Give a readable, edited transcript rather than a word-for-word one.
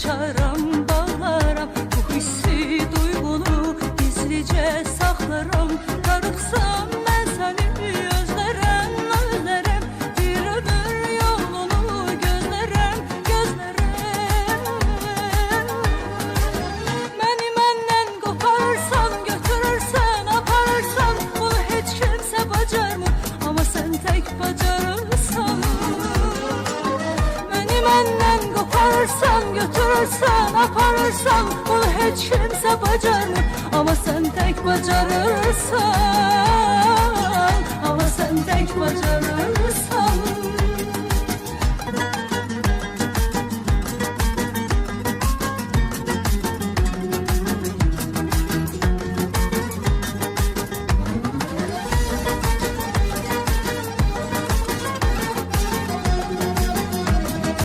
açaram, bağlaram. Bu hissi, duygunu gizlice saklarım. Darıxsam mən səni özlərəm, özlərəm. Bir ömür yolunu gözlərəm, gözlərəm. Məni məndən qoparsan, götürürsən, aparırsan, bunu heç kimsə bacarmır, amma sən tək bacarırsan. Məni məndən qoparsan, götürürsən, aparırsan, bunu heç kimsə bacarmır, amma sən tək bacarırsan, amma sən tək bacarırsan.